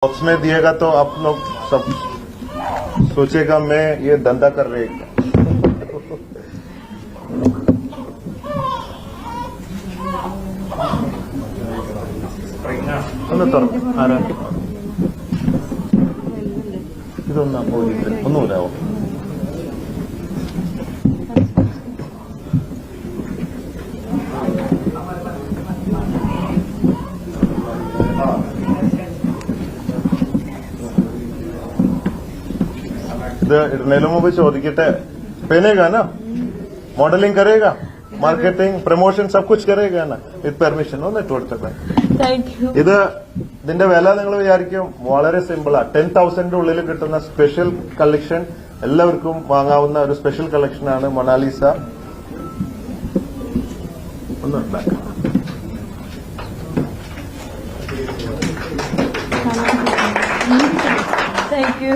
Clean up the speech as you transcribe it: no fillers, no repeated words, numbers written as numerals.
Box में दिएगा तो आप लोग सब सोचेगा मैं ये धंधा कर रहे हैं। ഒന്ന് തുറക്കും ആരാ ഇതൊന്നാ പോയിട്ട് ഒന്നും വരാമോ ഇത് ഇടുന്നതിന് മുമ്പ് ചോദിക്കട്ടെ पहनेगा ना मॉडलिंग करेगा मार्केटिंग प्रमोशन सब कुछ करेगा ना विथ പെർമിഷൻ ഒന്ന് ഇട്ട് കൊടുത്തേ ഇത് ഇതിന്റെ വില നിങ്ങൾ വിചാരിക്കും വളരെ സിമ്പിളാ 10,000 ഉള്ളിൽ കിട്ടുന്ന സ്പെഷ്യൽ കളക്ഷൻ എല്ലാവർക്കും വാങ്ങാവുന്ന ഒരു സ്പെഷ്യൽ കളക്ഷനാണ് മൊണാലിസ ഒന്ന് Thank you.